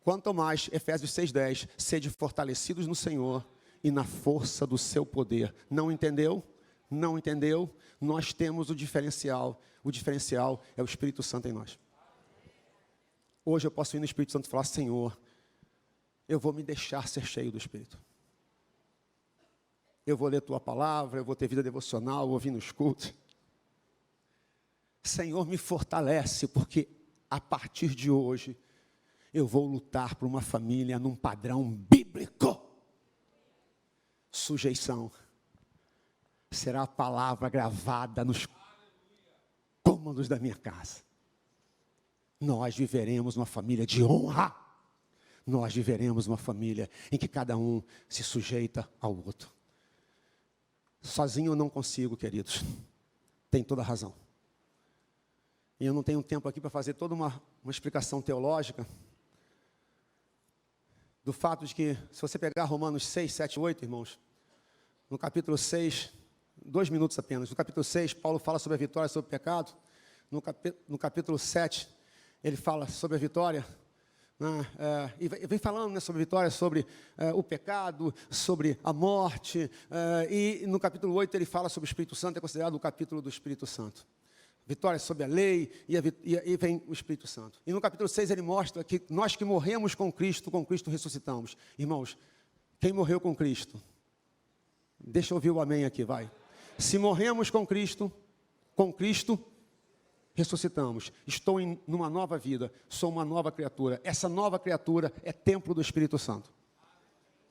quanto mais, Efésios 6,10, sede fortalecidos no Senhor e na força do seu poder. Não entendeu? Não entendeu? Nós temos o diferencial. O diferencial é o Espírito Santo em nós. Hoje eu posso ir no Espírito Santo e falar, Senhor, eu vou me deixar ser cheio do Espírito. Eu vou ler Tua palavra, eu vou ter vida devocional, vou vir nos cultos. Senhor, me fortalece, porque a partir de hoje, eu vou lutar por uma família num padrão bíblico. Sujeição será a palavra gravada nos cômodos da minha casa. Nós viveremos uma família de honra. Nós viveremos uma família em que cada um se sujeita ao outro. Sozinho eu não consigo, queridos. Tem toda a razão. E eu não tenho tempo aqui para fazer toda uma explicação teológica. do fato de que, se você pegar Romanos 6, 7, 8, irmãos, no capítulo 6, 2 minutos apenas, no capítulo 6, Paulo fala sobre a vitória sobre o pecado, no capítulo 7, ele fala sobre a vitória, e vem falando, sobre a vitória, sobre o pecado, sobre a morte, e no capítulo 8 ele fala sobre o Espírito Santo, é considerado o capítulo do Espírito Santo. Vitória sobre a lei, e vem o Espírito Santo. E no capítulo 6 ele mostra que nós que morremos com Cristo ressuscitamos. Irmãos, quem morreu com Cristo? Deixa eu ouvir o amém aqui, vai. Se morremos com Cristo ressuscitamos. Estou numa nova vida, sou uma nova criatura. Essa nova criatura é templo do Espírito Santo.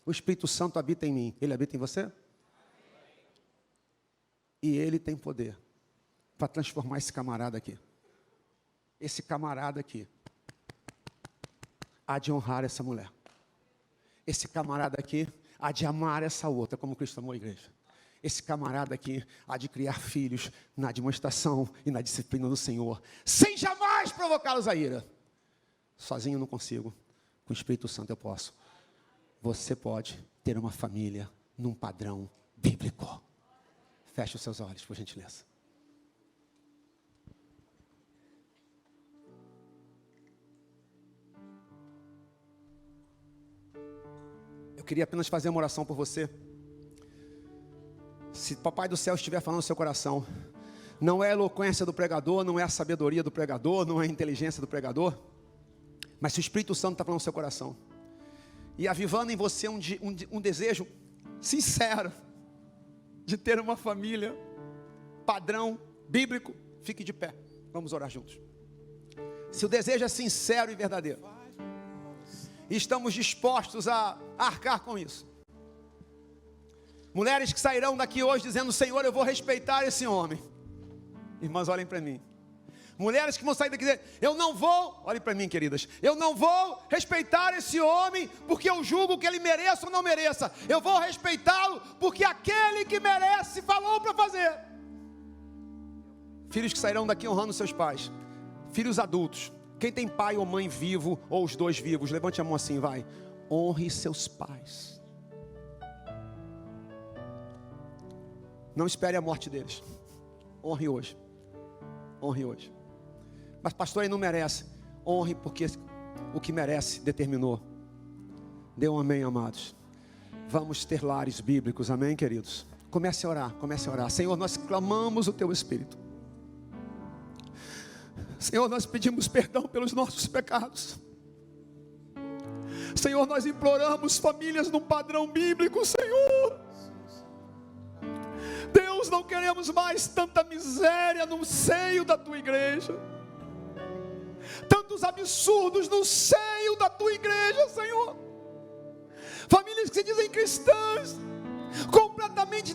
O Espírito Santo habita em mim. Ele habita em você? E ele tem poder para transformar esse camarada aqui. Esse camarada aqui há de honrar essa mulher. Esse camarada aqui há de amar essa outra, como Cristo amou a igreja. Esse camarada aqui há de criar filhos na demonstração e na disciplina do Senhor, sem jamais provocá-los a ira. Sozinho eu não consigo, com o Espírito Santo eu posso. Você pode ter uma família num padrão bíblico. Feche os seus olhos, por gentileza. Eu queria apenas fazer uma oração por você. Se o Papai do Céu estiver falando no seu coração, não é a eloquência do pregador, não é a sabedoria do pregador, não é a inteligência do pregador, mas se o Espírito Santo está falando no seu coração, e avivando em você um desejo sincero, de ter uma família, padrão, bíblico, fique de pé, vamos orar juntos. Se o desejo é sincero e verdadeiro, e estamos dispostos a arcar com isso. Mulheres que sairão daqui hoje dizendo: Senhor, eu vou respeitar esse homem. Irmãs, olhem para mim. Mulheres que vão sair daqui dizendo: eu não vou, olhem para mim, queridas, eu não vou respeitar esse homem porque eu julgo que ele mereça ou não mereça. Eu vou respeitá-lo porque aquele que merece falou para fazer. Filhos que sairão daqui honrando seus pais. Filhos adultos. Quem tem pai ou mãe vivo, ou os dois vivos, levante a mão assim, vai. Honre seus pais. Não espere a morte deles. Honre hoje. Honre hoje. Mas pastor, ele não merece. Honre porque o que merece determinou. Dê um amém, amados. Vamos ter lares bíblicos, amém, queridos? Comece a orar, comece a orar. Senhor, nós clamamos o teu Espírito. Senhor, nós pedimos perdão pelos nossos pecados. Senhor, nós imploramos famílias num padrão bíblico, Senhor. Deus, não queremos mais tanta miséria no seio da tua igreja. Tantos absurdos no seio da tua igreja, Senhor. Famílias que se dizem cristãs, completamente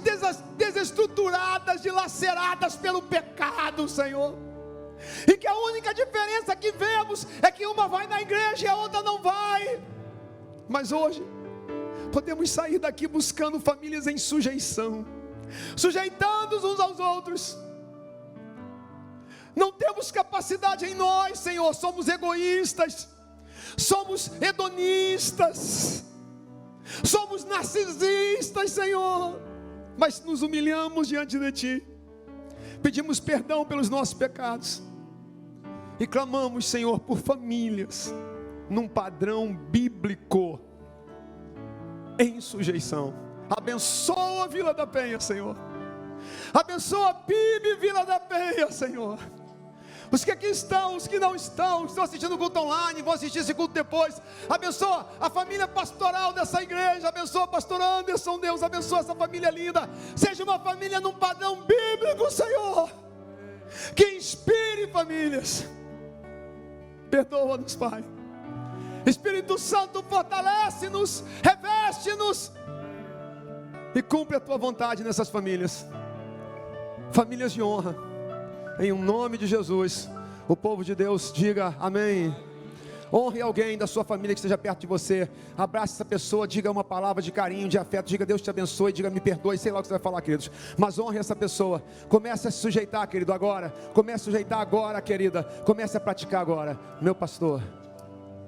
desestruturadas, dilaceradas pelo pecado, Senhor. E que a única diferença que vemos é que uma vai na igreja e a outra não vai. Mas hoje podemos sair daqui buscando famílias em sujeição, sujeitando-os uns aos outros. Não temos capacidade em nós, Senhor. Somos egoístas, somos hedonistas, somos narcisistas, Senhor. Mas nos humilhamos diante de Ti, pedimos perdão pelos nossos pecados e clamamos, Senhor, por famílias num padrão bíblico, em sujeição. Abençoa a Vila da Penha, Senhor. Abençoa a PIB Vila da Penha, Senhor. Os que aqui estão, os que não estão, que estão assistindo o culto online, vão assistir esse culto depois. Abençoa a família pastoral dessa igreja. Abençoa o pastor Anderson, Deus. Abençoa essa família linda. Seja uma família num padrão bíblico, Senhor, que inspire famílias. Perdoa-nos, Pai. Espírito Santo, fortalece-nos, reveste-nos e cumpre a tua vontade nessas famílias. Famílias de honra, em nome de Jesus. O povo de Deus diga amém. Honre alguém da sua família que esteja perto de você. Abrace essa pessoa, diga uma palavra de carinho, de afeto. Diga Deus te abençoe, diga me perdoe. Sei lá o que você vai falar, queridos. Mas honre essa pessoa. Comece a se sujeitar, querido, agora. Comece a sujeitar agora, querida. Comece a praticar agora. Meu pastor,